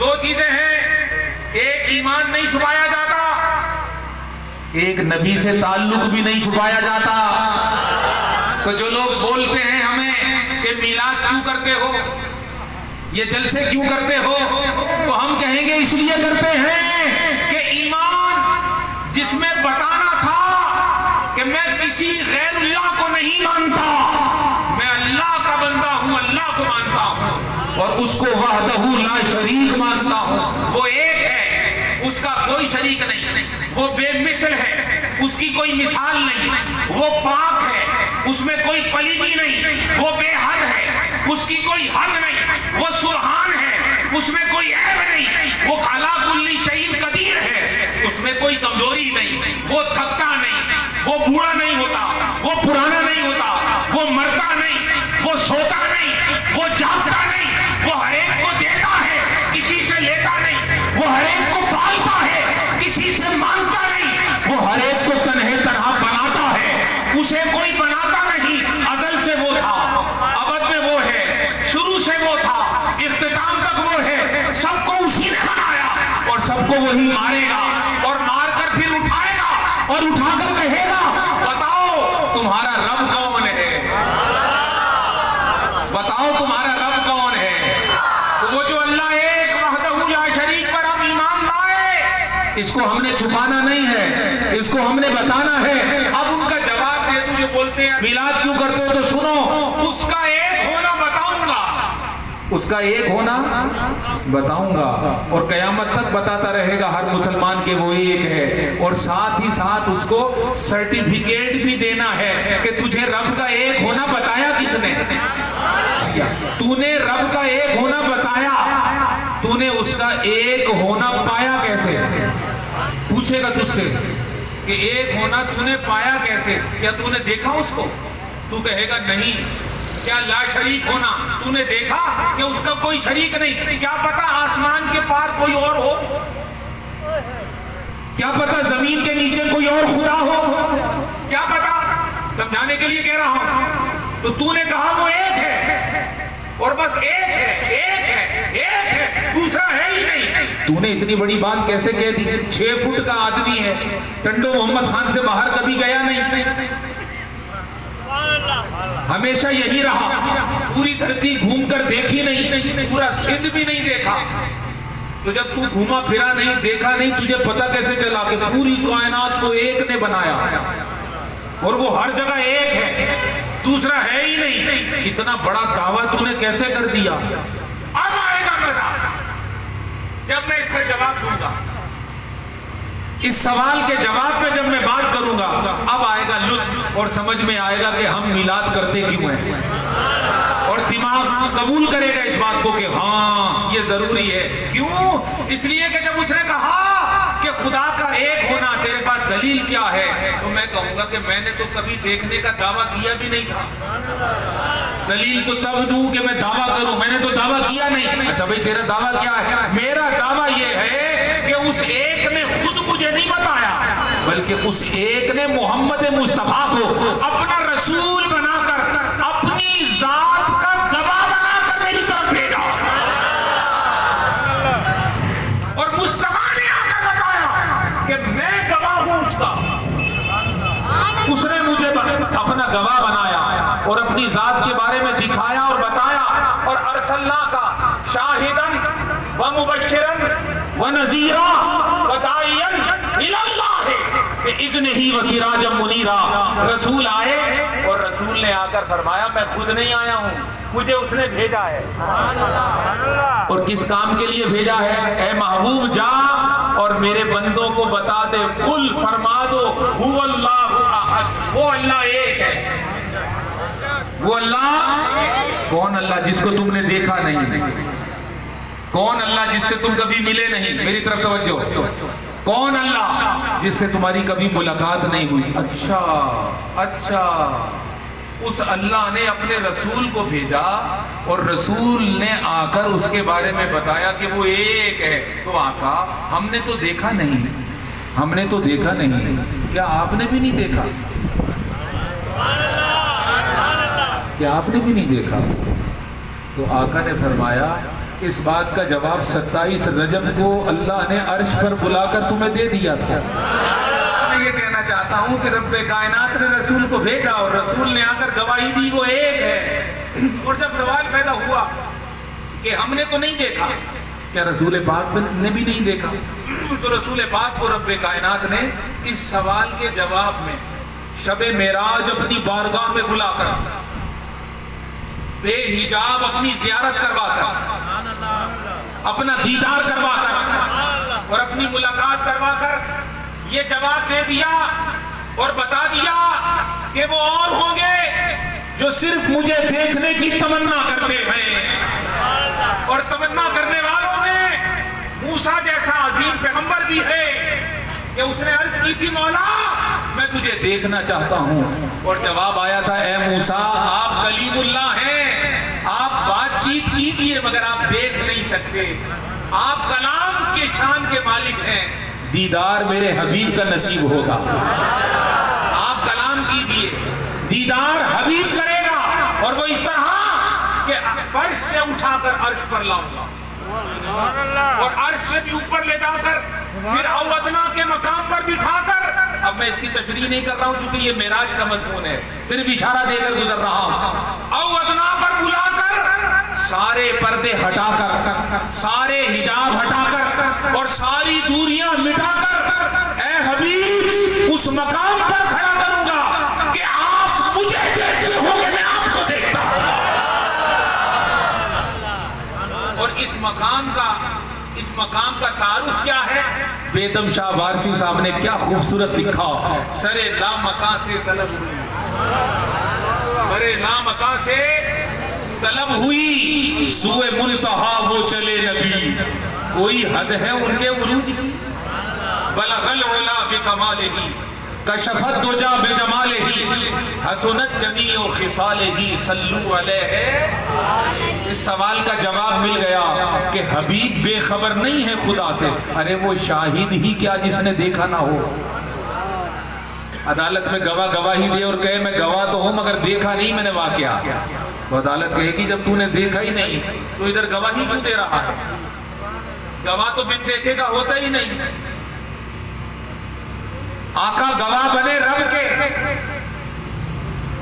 دو چیزیں ہیں، ایک ایمان نہیں چھپایا جاتا، ایک نبی سے تعلق بھی نہیں چھپایا جاتا۔ تو جو لوگ بولتے ہیں ہمیں کہ میلاد کیوں کرتے ہو، یہ جلسے کیوں کرتے ہو، تو ہم کہیں گے اس لیے کرتے ہیں کہ ایمان جس میں بتانا تھا کہ میں کسی غیر اللہ کو نہیں مانتا، میں اللہ کا بندہ ہوں، اللہ کو مانتا ہوں اور اس کو وحدہ لا شریک مانتا ہوں۔ وہ ایک ہے، اس کا کوئی شریک نہیں، وہ بے مثل ہے، اس کی کوئی مثال نہیں، وہ پاک ہے، اس میں کوئی پلیدی نہیں، وہ بے حد ہے، اس کی کوئی حد نہیں، وہ سبحان ہے، اس میں کوئی عیب نہیں، وہ علی کل شیء قدیر ہے، اس میں کوئی کمزوری نہیں، وہ تھکتا نہیں، وہ بوڑھا نہیں ہوتا، وہ پرانا نہیں ہوتا، وہ مرتا نہیں، وہ سوتا نہیں، وہ جاگتا نہیں، وہ ہر ایک کو دیتا ہے، کسی سے لیتا نہیں، وہ ہر ایک کو پالتا ہے، کسی سے مانگتا نہیں، وہ ہر ایک کو تنہے طرح بناتا ہے، اسے کوئی بناتا نہیں، ازل سے وہ تھا، ابد میں وہ ہے، شروع سے وہ تھا، اختتام تک وہ ہے، سب کو اسی نے بنایا اور سب کو وہی مارے گا اور مار کر پھر اٹھائے گا اور اٹھا کر کہے گا بتاؤ تمہارا رب کون ہے، بتاؤ تمہارا رب کون ہے۔ تو وہ جو اللہ ایک وحدہ لا شریک پر ہم ایمان لائے، اس کو ہم نے چھپانا نہیں ہے، اس کو ہم نے بتانا ہے۔ اب ان کا جواب دے دو جو بولتے ہیں میلاد کیوں کرتے ہو، تو سنو، اس کا ایک ہونا بتاؤں گا، اس کا ایک ہونا بتاؤں گا اور قیامت تک بتاتا رہے گا ہر مسلمان کے وہ ایک ہے، اور ساتھ ہی ساتھ اس کو سرٹیفکیٹ بھی دینا ہے کہ تجھے رب کا ایک ہونا بتایا کس نے، تو نے رب کا ایک ہونا بتایا، تو نے اس کا ایک ہونا پایا کیسے، پوچھے گا تجھ سے کہ ایک ہونا تو نے پایا کیسے، کیا تو نے دیکھا اس کو، تو کہے گا نہیں۔ کیا لا شریک ہونا تو نے دیکھا کہ اس کا کوئی شریک نہیں، کیا پتا آسمان کے پار کوئی اور ہو، کیا پتا زمین کے نیچے کوئی اور خدا ہو، کیا پتا، سمجھانے کے لیے کہہ رہا ہوں۔ تو نے کہا وہ ایک ہے اور بس ایک ہے، ایک ہے، ایک ہے، دوسرا ہے ہی نہیں۔ تو نے اتنی بڑی بات کیسے کہہ دی، 6 فٹ کا آدمی ہے، ٹنڈو محمد خان سے باہر کبھی گیا نہیں، ہمیشہ یہی رہا، پوری دھرتی گھوم کر دیکھی نہیں، پورا سندھ بھی نہیں دیکھا، تو جب تو گھوما پھرا نہیں، دیکھا نہیں، تجھے پتا کیسے چلا کہ پوری کائنات کو ایک نے بنایا اور وہ ہر جگہ ایک ہے، دوسرا ہے ہی نہیں، اتنا بڑا دعویٰ تو نے کیسے کر دیا۔ اب آئے گا مزہ جب میں اس کا جواب دوں گا، اس سوال کے جواب پہ جب میں بات کروں گا، اب آئے گا لطف اور سمجھ میں آئے گا کہ ہم میلاد کرتے کیوں ہیں، اور دماغ قبول کرے گا اس بات کو کہ ہاں یہ ضروری ہے۔ کیوں؟ اس لیے کہ جب اس نے کہا کہ خدا کا ایک ہونا، تیرے پاس دلیل کیا ہے، تو میں کہوں گا کہ میں نے تو کبھی دیکھنے کا دعویٰ کیا بھی نہیں تھا، دلیل تو تب دوں کہ میں دعویٰ کروں، میں نے تو دعویٰ کیا نہیں۔ اچھا بھائی تیرا دعویٰ کیا ہے؟ میرا دعویٰ یہ ہے کہ اس ایک نے خود مجھے نہیں بتایا، بلکہ اس ایک نے محمد مصطفیٰ کو اپنا رسول بنا کر، اپنی ذات کا گواہ بنا کر میری طرف بھیجا، اور مصطفیٰ نے آ کر بتایا کہ میں گواہ ہوں اس کا، اس نے مجھے اپنا گواہ بنایا اور اپنی ذات کے بارے میں دکھایا اور بتایا، اور ارسلنا کا شاہدن ومبشرن ونذیرا وداعیا الی اللہ باذنہ وسراجا منیرا۔ رسول آئے اور رسول نے آ کر فرمایا میں خود نہیں آیا ہوں، مجھے اس نے بھیجا ہے، اور کس کام کے لیے بھیجا ہے؟ اے محبوب جا اور میرے بندوں کو بتا دے، قل فرما دو، هو اللہ احد، وہ اللہ ایک ہے۔ وہ اللہ کون؟ اللہ جس کو تم نے دیکھا نہیں، کون اللہ جس سے تم کبھی ملے نہیں، میری طرف توجہ، کون اللہ جس سے تمہاری کبھی ملاقات نہیں ہوئی۔ اچھا اچھا، اس اللہ نے اپنے رسول کو بھیجا اور رسول نے آ کر اس کے بارے میں بتایا کہ وہ ایک ہے، تو آقا ہم نے تو دیکھا نہیں، ہم نے تو دیکھا نہیں، کیا آپ نے بھی نہیں دیکھا؟ کیا آپ نے بھی نہیں دیکھا؟ تو آقا نے فرمایا اس بات کا جواب 27 رجب کو اللہ نے عرش پر بلا کر تمہیں دے دیا تھا۔ میں یہ کہنا چاہتا ہوں کہ رب کائنات نے رسول کو بھیجا اور رسول نے آ کر گواہی دی وہ ایک ہے۔ اور جب سوال پیدا ہوا کہ ہم نے تو نہیں دیکھا، کیا رسول پاک نے بھی نہیں دیکھا؟ تو رسول پاک کو رب کائنات نے اس سوال کے جواب میں شب معراج اپنی بارگاہ میں بلا کر، بے حجاب اپنی زیارت کروا کر، اپنا دیدار کروا کر اور اپنی ملاقات کروا کر یہ جواب دے دیا اور بتا دیا کہ وہ اور ہوں گے جو صرف مجھے دیکھنے کی تمنا کرتے ہیں، اور تمنا کرنے والوں میں موسیٰ جیسا عظیم پیغمبر بھی ہے کہ اس نے عرض کی تھی مولا میں تجھے دیکھنا چاہتا ہوں، اور جواب آیا تھا اے موسیٰ آپ کلیم اللہ ہیں، آپ بات چیت کیجئے مگر آپ دیکھ نہیں سکتے، آپ کلام کے شان کے مالک ہیں، دیدار میرے حبیب کا نصیب ہوگا، آپ کلام کیجئے دیدار حبیب کرے گا، اور وہ اس طرح کہ فرش سے اٹھا کر عرش پر لاؤں گا، اور عرش سے بھی اوپر لے جا کر پھر اوادنا کے مقام پر بٹھا کر، اب میں اس کی تشریح نہیں کر رہا ہوں کیونکہ یہ معراج کا مضمون ہے، صرف اشارہ دے کر گزر رہا ہوں، اوادنا پر بلا کر سارے پردے ہٹا کر، سارے حجاب ہٹا کر اور ساری دوریاں مٹا کر اے حبیب اس مقام پر کھڑا کروں گا کہ آپ مجھے دیکھتے ہوں گے میں آپ کو دیکھتا ہوں۔ اور اس مقام کا تعارف کیا ہے؟ بیدم شاہ وارسی صاحب نے کیا خوبصورت لکھا، سرے لامکاں سے طلب ہوئی، سرے لامکاں سے طلب ہوئی، سوئے منتہا وہ چلے نبی، کوئی حد ہے ان کے عروج کی، بلغ العلا بکمالہ کشفت دجا بجمالہ حسنت جمیع خصالہ صلو علیہ۔ اس سوال کا جواب مل گیا کہ حبیب بے خبر نہیں ہے خدا سے، ارے وہ شاہد ہی کیا جس نے دیکھا نہ ہو۔ عدالت میں گواہی دے اور کہے میں گواہ تو ہوں مگر دیکھا نہیں میں نے واقعہ، تو عدالت کہے کہ جب تو نے دیکھا ہی نہیں تو ادھر گواہی کیوں دے رہا ہے؟ گواہ تو بن دیکھے گا ہوتا ہی نہیں۔ آقا گواہ بنے رب کے،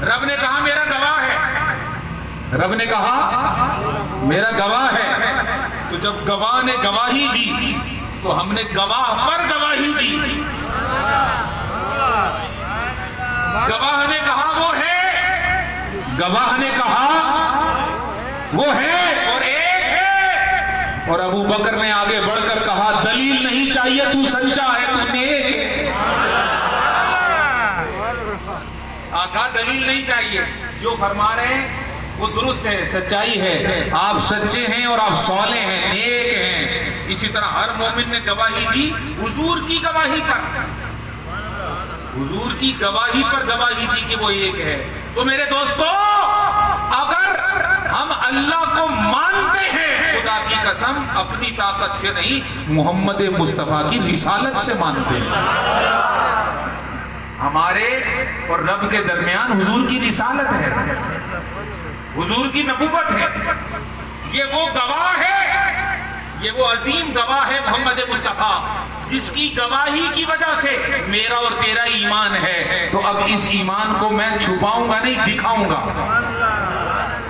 رب نے کہا میرا گواہ ہے، رب نے کہا میرا گواہ ہے، تو جب گواہ نے گواہی دی تو ہم نے گواہ پر گواہی دی۔ گواہ نے کہا وہ ہے، گواہ نے کہا وہ ہے اور ایک ہے، اور ابو بکر نے آگے بڑھ کر کہا دلیل نہیں چاہیے تو سچا ہے، تو نیک ہے۔ آقا دلیل نہیں چاہیے، جو فرما رہے ہیں وہ درست ہے، سچائی ہے، آپ سچے ہیں اور آپ صالح ہیں، نیک ہیں۔ اسی طرح ہر مومن نے گواہی دی حضور کی گواہی پر، حضور کی گواہی پر گواہی دی کہ وہ ایک ہے۔ تو میرے دوستو اگر ہم اللہ کو مانتے ہیں خدا کی قسم اپنی طاقت سے نہیں محمد مصطفیٰ کی رسالت سے مانتے ہیں۔ ہمارے اور رب کے درمیان حضور کی رسالت ہے، حضور کی نبوت ہے، یہ وہ گواہ ہے، یہ وہ عظیم گواہ ہے محمد مصطفیٰ جس کی گواہی کی وجہ سے میرا اور تیرا ایمان ہے۔ تو اب اس ایمان کو میں چھپاؤں گا نہیں، دکھاؤں گا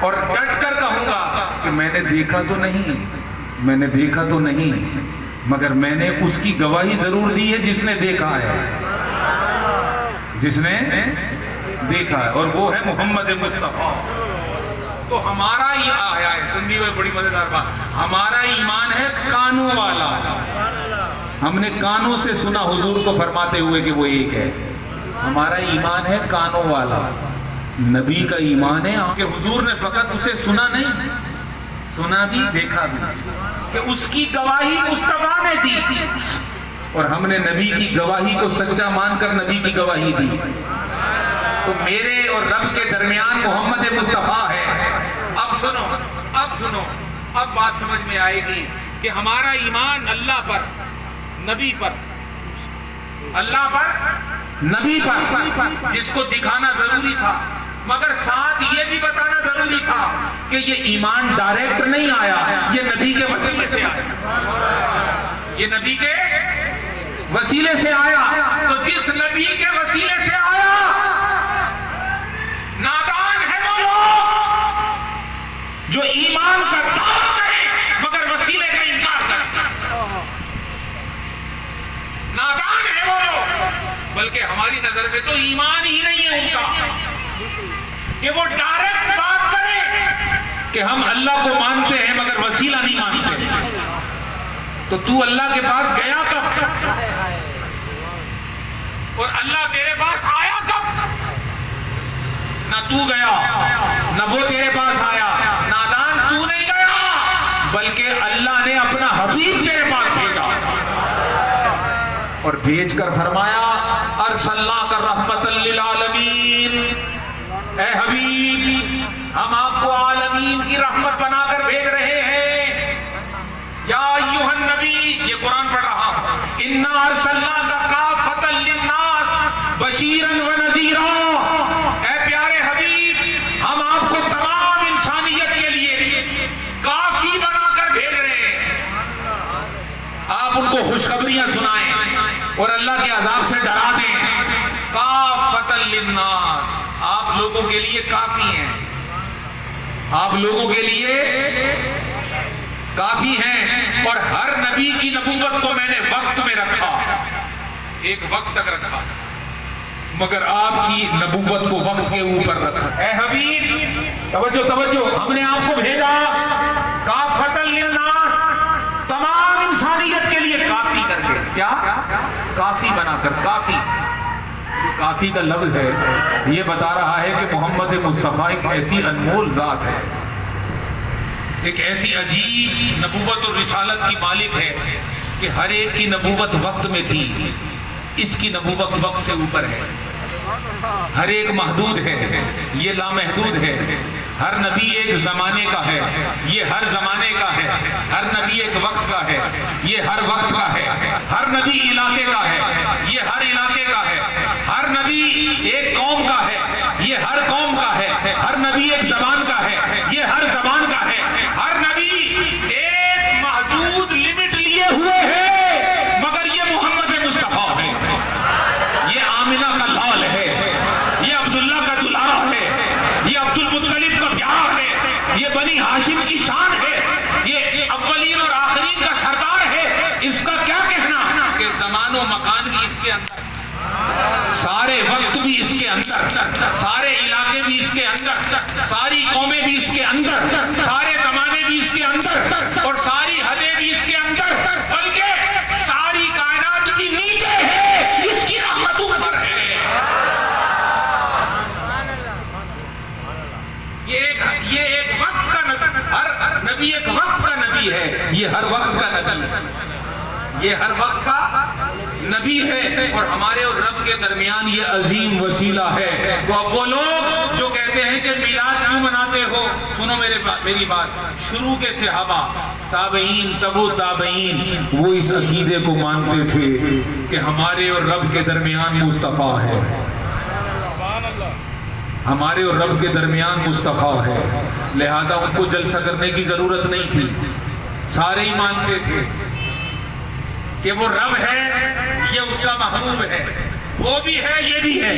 اور ڈٹ کر کہوں گا کہ میں نے دیکھا تو نہیں، میں نے دیکھا تو نہیں، مگر میں نے اس کی گواہی ضرور دی ہے جس نے دیکھا ہے، جس نے دیکھا ہے، اور وہ ہے محمد مصطفیٰ۔ تو ہمارا سنی ہوئے بڑی مزیدار بات، ہمارا ایمان ہے کانوں والا، ہم نے کانوں سے سنا حضور کو فرماتے ہوئے کہ وہ ایک ہے، ہمارا ایمان ہے کانوں والا۔ نبی کا ایمان ہے کہ حضور نے فقط اسے سنا نہیں، سنا بھی دیکھا بھی، کہ اس کی گواہی مصطفیٰ نے دی، اور ہم نے نبی کی گواہی کو سچا مان کر نبی کی گواہی دی۔ تو میرے اور رب کے درمیان محمد مصطفیٰ ہے۔ اب سنو، اب بات سمجھ میں آئے گی کہ ہمارا ایمان اللہ پر، نبی پر، اللہ پر، نبی پر، جس کو دکھانا ضروری تھا مگر ساتھ یہ بھی بتانا ضروری تھا کہ یہ ایمان ڈائریکٹ نہیں آیا، یہ نبی کے وسیلے سے آیا، یہ نبی کے وسیلے سے آیا۔ تو جس نبی کے وسیلے سے آیا، نادان ہے وہ لوگ جو ایمان کا دعویٰ کریں مگر وسیلے کا انکار کریں۔ نادان ہے وہ لوگ، بلکہ ہماری نظر میں تو ایمان ہی نہیں ہے ان کا کہ وہ ڈائریکٹ بات کریں کہ ہم اللہ کو مانتے ہیں مگر وسیلہ نہیں مانتے۔ تو اللہ کے پاس گیا کب اور اللہ تیرے پاس آیا کب؟ نہ تو گیا نہ وہ تیرے پاس آیا، نادان تو نہیں گیا بلکہ اللہ نے اپنا حبیب تیرے پاس بھیجا، اور بھیج کر فرمایا ارسلناک رحمتا للعالمین، اے حبیب ہم آپ کو عالمین کی رحمت بنا کر بھیج رہے ہیں۔ یا ایھا النبی، یہ قرآن پڑھ رہا ہوں، انا ارسلناک کافۃ للناس بشیرا ونذیرا، اے پیارے حبیب ہم آپ کو تمام انسانیت کے لیے کافی بنا کر بھیج رہے ہیں، آپ ان کو خوشخبریاں سنائیں اور اللہ کے عذاب سے ڈرا دیں۔ کافۃ للناس، آپ لوگوں کے لیے کافی ہیں، آپ لوگوں کے لیے کافی ہیں، اور ہر نبی کی نبوت کو میں نے وقت میں رکھا، ایک وقت تک رکھا، مگر آپ کی نبوت کو وقت کے اوپر رکھا۔ اے حبیب توجہ توجہ، ہم نے آپ کو بھیجا کافۃ للناس، تمام انسانیت کے لیے کافی کر کے، کیا کافی بنا کر۔ کافی کا لفظ ہے، یہ بتا رہا ہے کہ محمد مصطفیٰ ایک ایسی انمول ذات ہے، ایک ایسی عجیب نبوت اور رسالت کی مالک ہے کہ ہر ایک کی نبوت وقت میں تھی، اس کی نبوت وقت سے اوپر ہے۔ ہر ایک محدود ہے، یہ لامحدود ہے۔ ہر نبی ایک زمانے کا ہے، یہ ہر زمانے کا ہے۔ ہر نبی ایک وقت کا ہے، یہ ہر وقت کا ہے۔ ہر نبی علاقے کا ہے، یہ ہر علاقے کا ہے۔ ہر نبی ایک قوم کا ہے، یہ ہر قوم کا ہے۔ ہر نبی ایک زبان کا ہے، یہ ہر زبان کا ہے۔ ہر نبی ایک محدود لمٹ لیے ہوئے ہے، مگر یہ محمد مصطفیٰ ہے، یہ آمنہ کا لال ہے، یہ عبداللہ کا دلارا ہے، یہ عبد المطلب کا پیار ہے، یہ بنی ہاشم کی شان ہے، یہ اولین اور آخرین کا سردار ہے۔ اس کا کیا کہنا کہ زمان و مکان بھی اس کے اندر، سارے وقت بھی اس کے اندر، سارے علاقے بھی اس کے اندر، ساری قومیں بھی اس کے اندر، سارے زمانے بھی اس کے اندر، اور ساری حدیں بھی اس کے اندر، بلکہ ساری کائنات بھی نیچے ہے، اس کی رحمت اوپر ہے۔ یہ ایک وقت کا نبی، ہر نبی ایک وقت کا نبی ہے، یہ ہر وقت کا نبی ہے، یہ ہر وقت کا نبی ہے، اور ہمارے اور رب کے درمیان یہ عظیم وسیلہ ہے۔ تو اب وہ لوگ جو کہتے ہیں کہ میلاد کیوں مناتے ہو، سنو میری بات، شروع کے صحابہ، تابعین، تبو تابعین، وہ اس عقیدے کو مانتے تھے کہ ہمارے اور رب کے درمیان مصطفیٰ ہے، ہمارے اور رب کے درمیان مصطفیٰ ہے، لہذا ان کو جلسہ کرنے کی ضرورت نہیں تھی، سارے ہی مانتے تھے کہ وہ رب ہے، یہ اس کا محبوب ہے، وہ بھی ہے، یہ بھی ہے۔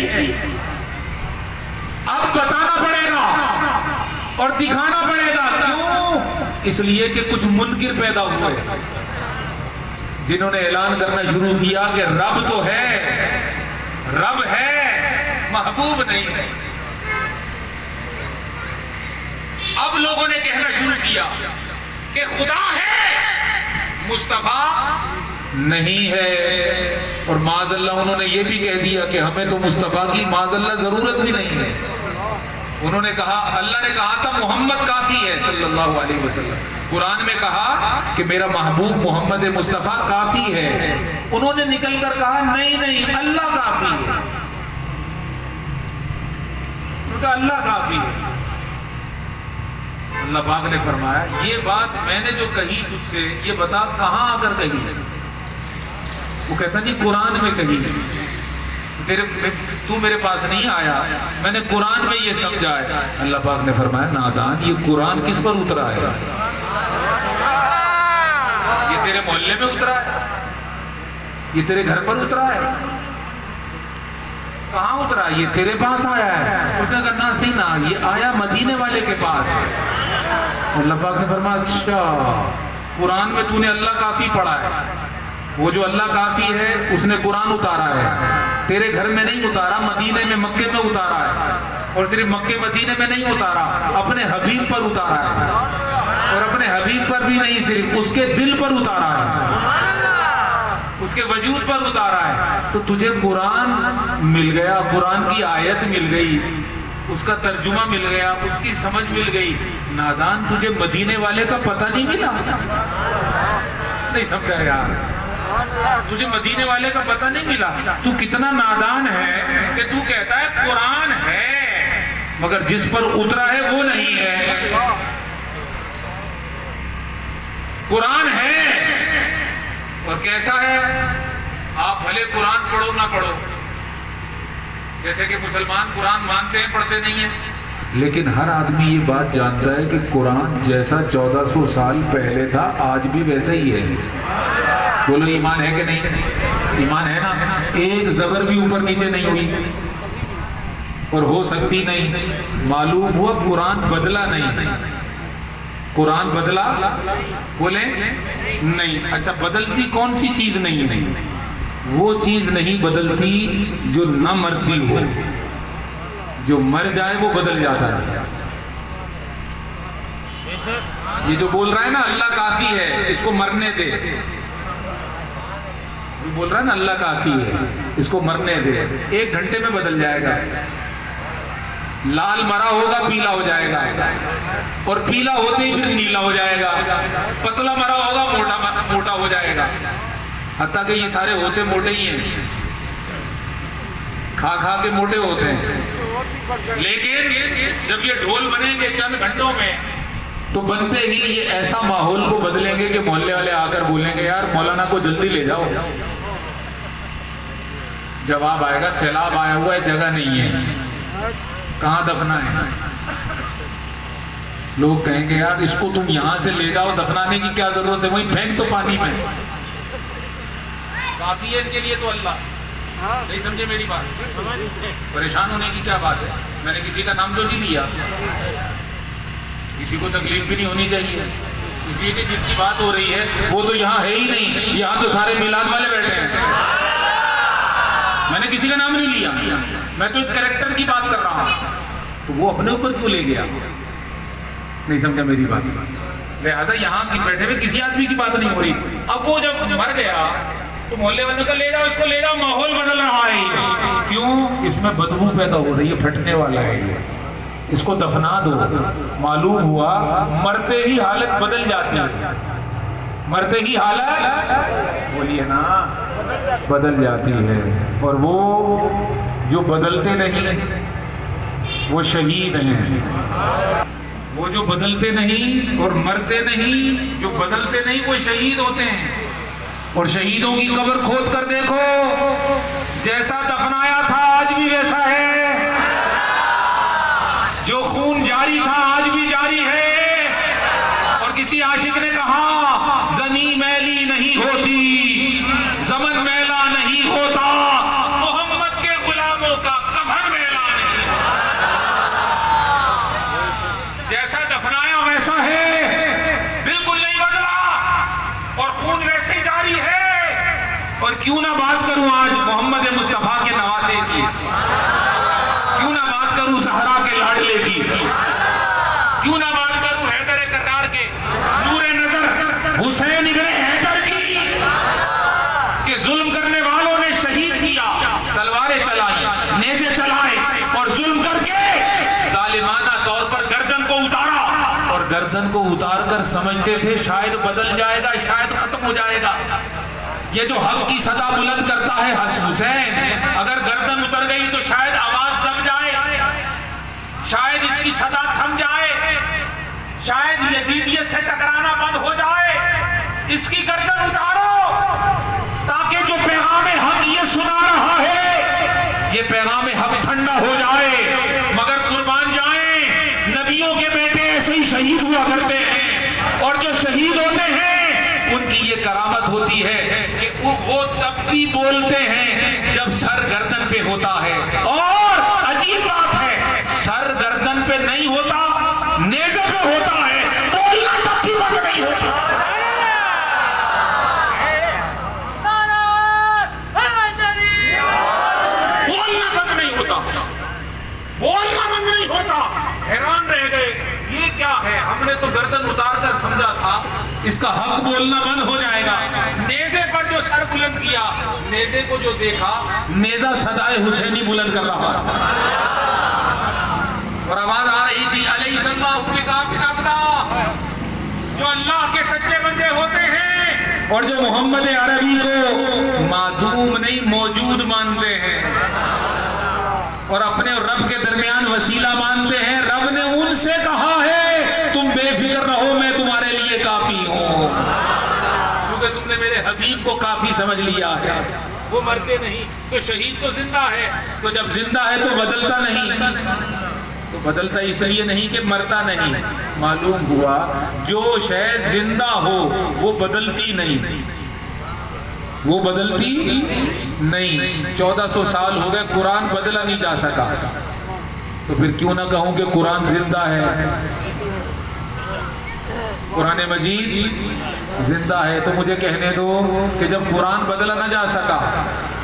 اب بتانا پڑے گا اور دکھانا پڑے گا، کیوں؟ اس لیے کہ کچھ منکر پیدا ہوئے جنہوں نے اعلان کرنا شروع کیا کہ رب تو ہے، رب ہے، محبوب نہیں ہے۔ اب لوگوں نے کہنا شروع کیا کہ خدا ہے، مصطفیٰ نہیں ہے، اور معاذ اللہ انہوں نے یہ بھی کہہ دیا کہ ہمیں تو مصطفیٰ کی معاذ اللہ ضرورت بھی نہیں ہے۔ انہوں نے کہا، اللہ نے کہا تھا محمد کافی ہے صلی اللہ علیہ وسلم، قرآن میں کہا کہ میرا محبوب محمد مصطفیٰ کافی ہے، انہوں نے نکل کر کہا نہیں اللہ کافی ہے، انہوں نے کہا اللہ کافی ہے۔ اللہ پاک نے فرمایا یہ بات میں نے جو کہی تجھ سے، یہ بتا کہاں آ کر کہی ہے؟ وہ کہتا نہیں قرآن میں کہی ہے، تو میرے پاس نہیں آیا، میں نے قرآن میں یہ سمجھا ہے۔ اللہ پاک نے فرمایا نادان، یہ قرآن کس پر اترا ہے؟ یہ تیرے محلے میں اترا ہے؟ یہ تیرے گھر پر اترا ہے؟ کہاں اترا؟ یہ تیرے پاس آیا ہے؟ اس نے کہا نہ صحیح نہ، یہ آیا مدینے والے کے پاس۔ اللہ پاک نے فرمایا اچھا، قرآن میں تو نے اللہ کافی پڑھا ہے، وہ جو اللہ کافی ہے اس نے قرآن اتارا ہے، تیرے گھر میں نہیں اتارا، مدینے میں مکے میں اتارا ہے، اور صرف مکے مدینے میں نہیں اتارا، اپنے حبیب پر اتارا ہے، اور اپنے حبیب پر بھی نہیں، صرف اس کے دل پر اتارا ہے، اس کے وجود پر اتارا ہے۔ تو تجھے قرآن مل گیا، قرآن کی آیت مل گئی، اس کا ترجمہ مل گیا، اس کی سمجھ مل گئی، نادان تجھے مدینے والے کا پتہ نہیں ملا؟ نہیں سمجھا یار، تجھے مدینے والے کا پتہ نہیں ملا؟ تو کتنا نادان ہے کہ تو کہتا ہے قرآن ہے مگر جس پر اترا ہے وہ نہیں ہے۔ قرآن ہے اور کیسا ہے؟ آپ بھلے قرآن پڑھو نہ پڑھو، جیسے کہ مسلمان قرآن مانتے ہیں پڑھتے نہیں ہیں، لیکن ہر آدمی یہ بات جانتا ہے کہ قرآن جیسا 1400 سال پہلے تھا آج بھی ویسا ہی ہے۔ بولو ایمان ہے کہ نہیں؟ ایمان ہے نا؟ ایک زبر بھی اوپر نیچے نہیں ہوئی اور ہو سکتی نہیں۔ معلوم ہوا قرآن بدلا نہیں۔ قرآن بدلا بولے نہیں۔ اچھا بدلتی کون سی چیز نہیں ہے؟ وہ چیز نہیں بدلتی جو نہ مرتی ہو، جو مر جائے وہ بدل جاتا ہے۔ یہ جو بول رہا ہے نا اللہ کافی ہے، اس کو مرنے دے، بول رہا ہے نا اللہ کافی ہے، اس کو مرنے دے، 1 گھنٹے میں بدل جائے گا۔ لال مرا ہوگا پیلا ہو جائے گا، اور پیلا ہوتے ہی پھر نیلا ہو جائے گا، پتلا مرا ہوگا موٹا ہو جائے گا، حتیٰ کہ یہ سارے ہوتے موٹے ہی ہیں، کھا کھا کے موٹے ہوتے ہیں، لیکن جب یہ ڈھول بنیں گے چند گھنٹوں میں تو بنتے ہی یہ ایسا ماحول کو بدلیں گے کہ محلے والے آ کر بولیں گے یار مولانا کو جلدی لے جاؤ، جواب آئے گا سیلاب آیا ہوا ہے، جگہ نہیں ہے، کہاں دفنا ہے؟ لوگ کہیں گے یار اس کو تم یہاں سے لے جاؤ، دفنانے کی کیا ضرورت ہے، وہیں پھینک تو پانی میں، کافی ہے ان کے لیے تو اللہ۔ نہیں سمجھے میری بات؟ پریشان ہونے کی کیا بات ہے؟ میں نے کسی کا نام تو نہیں لیا، کسی کو تکلیف بھی نہیں ہونی چاہیے، اس لیے کہ جس کی بات ہو رہی ہے وہ تو یہاں ہے ہی نہیں، یہاں تو سارے میلاد والے بیٹھے ہیں۔ میں نے کسی کا نام نہیں لیا، میں تو ایک کریکٹر کی بات کر رہا ہوں، تو وہ اپنے اوپر کیوں لے گیا؟ نہیں سمجھا میری بات؟ لہٰذا یہاں کی بیٹھے ہوئے کسی آدمی کی بات نہیں ہو رہی۔ اب وہ جب مر گیا تو محلے والوں کا لے جاؤ، اس کو لے جاؤ، ماحول بدل رہا ہے، کیوں؟ اس میں بدبو پیدا ہو رہی ہے، پھٹنے والا ہے یہ، اس کو دفنا دو۔ معلوم ہوا مرتے ہی حالت بدل جاتی ہے، مرتے ہی حالت بولیے نا بدل جاتی ہے، اور وہ جو بدلتے نہیں وہ شہید ہیں، وہ جو بدلتے نہیں اور مرتے نہیں، جو بدلتے نہیں وہ شہید ہوتے ہیں۔ اور شہیدوں کی قبر کھود کر دیکھو، جیسا دفنایا تھا آج بھی ویسا ہے، جو خون جاری تھا آج بھی جاری ہے۔ اور کسی عاشق نے کہا زمین میلی نہیں ہوتی، زمن میلا نہیں ہوتا، محمد کے غلاموں کا کفن میلا نہیں ہوتا۔ جیسا دفنایا ویسا ہے، بالکل نہیں بدلا، اور خون ویسے جاری ہے۔ اور کیوں نہ بات کروں آج محمد مصطفیٰ کے نواسے کی، کیوں نہ بات کروں زہرا کے لاڈلے کی، کیوں نہ بات کروں حیدر کرار کے نور نظر حسین ابن حیدر کی، کہ ظلم کرنے والوں نے شہید کیا، تلواریں چلائی، نیزے چلائے، اور ظلم کر کے ظالمانہ طور پر گردن کو اتارا، اور گردن کو اتار کر سمجھتے تھے شاید بدل جائے گا، شاید ختم ہو جائے گا۔ یہ جو حق کی صدا بلند کرتا ہے حسین، اگر گردن اتر گئی تو شاید آواز دب جائے، شاید اس کی صدا تھم جائے، شاید یزیدیت سے ٹکرانا بند ہو جائے۔ اس کی گردن اتارو تاکہ جو پیغام حق یہ سنا رہا ہے ہوتی ہے کہ وہ تب بھی بولتے ہیں جب سر گردن پہ ہوتا ہے، اور عجیب بات ہے سر گردن پہ نہیں ہوتا، نیزے پہ ہوتا ہے، بولنا تب بھی بند نہیں ہوتا۔ بولنا بند نہیں ہوتا۔ حیران رہ گئے یہ کیا ہے، ہم نے تو گردن اتار کر سمجھا تھا اس کا حق بولنا بند ہو جائے گا۔ نیزے پر جو سر بلند کیا، نیزے کو جو دیکھا، نیزہ صدائے حسینی بلند کر رہا اور آواز آ رہی تھی علیہ اللہ بکافٍ عبدا، جو اللہ کے سچے بندے ہوتے ہیں اور جو محمد عربی کو معدوم نہیں موجود مانتے ہیں اور اپنے اور رب کے درمیان وسیلہ مانتے ہیں، رب نے ان سے کہا ہے تم بے فکر رہو میں تمہارے لیے کافی ہوں، کیونکہ تم نے میرے حبیب کو کافی سمجھ لیا ہے۔ وہ مرتے نہیں تو شہید تو زندہ ہے، تو جب زندہ ہے تو بدلتا نہیں، تو بدلتا اس لیے نہیں کہ مرتا نہیں، معلوم ہوا جو شے زندہ ہو وہ بدلتی نہیں، وہ بدلتی نہیں۔ 1400 سال ہو گئے قرآن بدلا نہیں جا سکا، تو پھر کیوں نہ کہوں کہ قرآن زندہ ہے، قرآن مجید زندہ ہے۔ تو مجھے کہنے دو کہ جب قرآن بدلا نہ جا سکا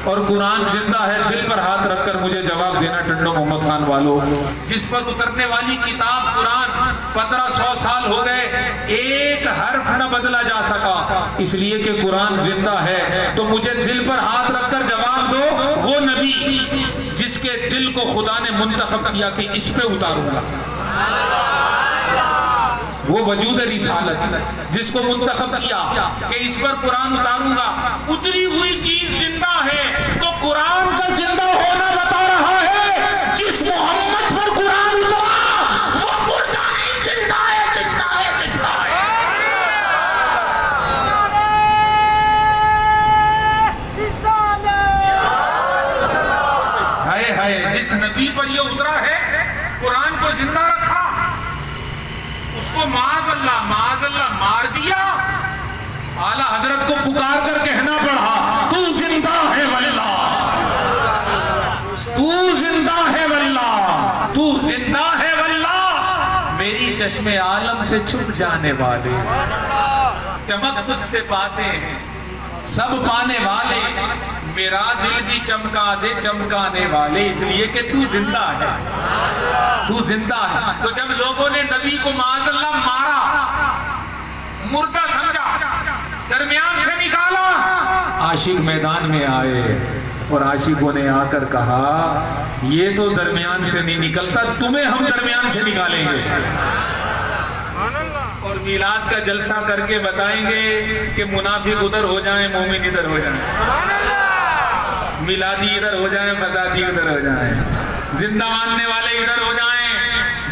اور قرآن زندہ ہے، دل پر ہاتھ رکھ کر مجھے جواب دینا ٹنڈو محمد خان والو، جس پر اترنے والی کتاب قرآن 1500 سال ہو گئے ایک حرف نہ بدلا جا سکا، اس لیے کہ قرآن زندہ ہے، تو مجھے دل پر ہاتھ رکھ کر جواب دو وہ نبی جس کے دل کو خدا نے منتخب کیا کہ اس پہ اتاروں گا، وہ وجود رسالت جس کو منتخب کیا کہ اس پر قرآن اتاروں گا، اتری ہوئی چیز زندہ ہے، تو قرآن کا زندہ ہونا بتا رہا ہے جس محمد پر قرآن اترا وہ مردہ نہیں، زندہ ہے، زندہ ہے، زندہ ہے۔ ہائے ہائے، جس نبی پر یہ اترا ہے قرآن کو زندہ رکھا، اس کو معاذ اللہ مار دیا، اعلیٰ حضرت کو پکار کر کہنا پڑا تو زندہ ہے واللہ، تو زندہ ہے واللہ، تو زندہ ہے واللہ، میری چشم عالم سے چھپ جانے والے، چمک تجھ سے پاتے ہیں سب پانے والے، میرا دل بھی چمکا دے چمکانے والے، اس لیے کہ تو زندہ ہے، تو زندہ ہے۔ تو جب لوگوں نے نبی کو معاذ اللہ مارا، مردہ سمجھا، درمیان سے نکالا، عاشق میدان میں آئے اور عاشقوں نے آ کر کہا یہ تو درمیان سے نہیں نکلتا، تمہیں ہم درمیان سے نکالیں گے، اور میلاد کا جلسہ کر کے بتائیں گے کہ منافق ادھر ہو جائیں مومن ادھر ہو جائیں، میلادی ادھر ہو جائیں فسادی ادھر ہو جائیں، زندہ ماننے والے ادھر ہو جائیں،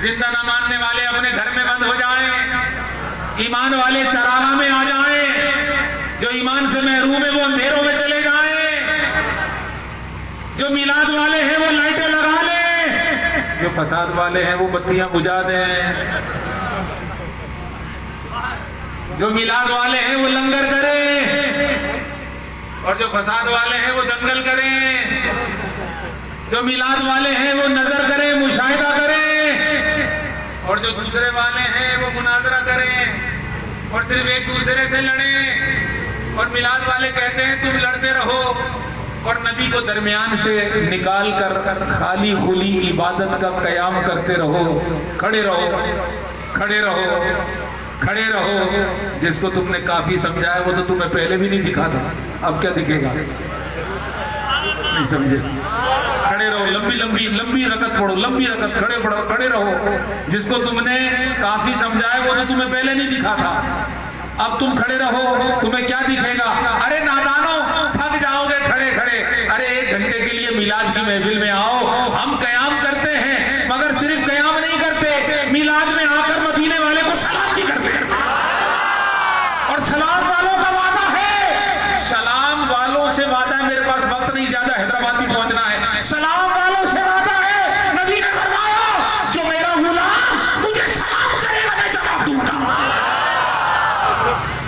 زندہ نہ ماننے والے اپنے گھر میں بند ہو جائیں، ایمان والے چراغاں میں آ جائیں، جو ایمان سے محروم ہیں وہ اندھیروں میں چلے جائیں، جو میلاد والے ہیں وہ لائٹیں لگا لیں، جو فساد والے ہیں وہ بتیاں بجھا دیں، جو میلاد والے ہیں وہ لنگر کریں اور جو فساد والے ہیں وہ دنگل کریں، جو میلاد والے ہیں وہ نظر کریں مشاہدہ کریں اور جو دوسرے والے ہیں وہ مناظرہ کریں اور صرف ایک دوسرے سے لڑیں، اور میلاد والے کہتے ہیں تم لڑتے رہو اور نبی کو درمیان سے نکال کر خالی خلی عبادت کا قیام کرتے رہو، کھڑے رہو، کھڑے رہو، کھڑے رہو، جس کو تم نے کافی سمجھا ہے وہ تو تمہیں پہلے بھی نہیں دکھا تھا، اب کیا دکھے گا، نہیں سمجھے، کھڑے رہو، لمبی رکعت پڑھو، لمبی رکعت، کھڑے رہو، جس کو تم نے کافی سمجھا ہے وہ تو تمہیں پہلے نہیں دکھا تھا، اب تم کھڑے رہو، تمہیں کیا دکھے گا، ارے نادانو تھک جاؤ گے کھڑے کھڑے، ارے 1 گھنٹے کے لیے میلاد کی محفل میں آؤ، ہم قیام کرتے ہیں مگر صرف قیام نہیں کرتے، میلاد میں آ کر مدینے والے کو سلام بھی کرتے ہیں، اور سلام والوں کا وعدہ ہے، سلام والوں سے وعدہ ہے، میرے پاس وقت نہیں زیادہ، حیدرآباد بھی پہنچنا ہے، سلام والوں سے وعدہ ہے، نبی نے فرمایا جو میرا غلام مجھے سلام کرے گا میں جواب دوں گا،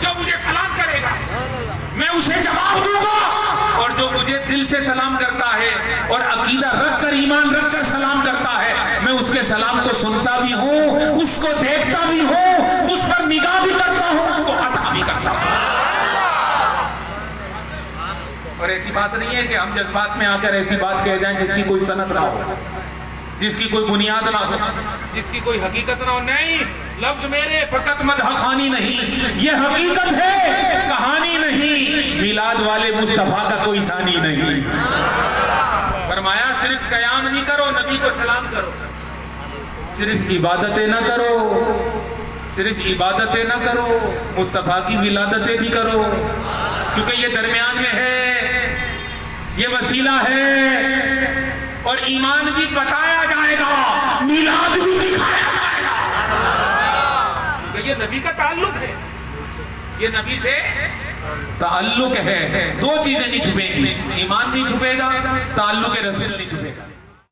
جو مجھے سلام کرے گا اسے جواب دوں گا، اور جو مجھے دل سے سلام کرتا ہے اور عقیدہ رکھ کر ایمان رکھ کر سلام کرتا ہے، میں اس کے سلام کو سنتا بھی ہوں، اس کو دیکھتا بھی ہوں، اس پر نگاہ بھی کرتا ہوں، اس کو عطا بھی کرتا ہوں۔ اور ایسی بات نہیں ہے کہ ہم جذبات میں آ کر ایسی بات کہہ جائیں جس کی کوئی سند نہ ہو، جس کی کوئی بنیاد نہ ہو، جس کی کوئی حقیقت نہ ہو۔ نہیں، لفظ میرے فقط مدح خوانی نہیں، یہ حقیقت ہے، کہانی نہیں۔ میلاد والے مصطفیٰ کا کوئی ثانی نہیں۔ فرمایا صرف قیام نہیں کرو، نبی کو سلام کرو، صرف عبادتیں نہ کرو، صرف عبادتیں نہ کرو، مصطفیٰ کی ولادتیں بھی کرو، کیونکہ یہ درمیان میں ہے، یہ وسیلہ ہے، اور ایمان بھی بتایا جائے گا، میلاد بھی دکھایا جائے گا، کیونکہ یہ نبی کا تعلق ہے، یہ نبی سے تعلق ہے۔ دو چیزیں نہیں چھپیں گی، ایمان نہیں چھپے گا، تعلق رسول نہیں چھپے گا۔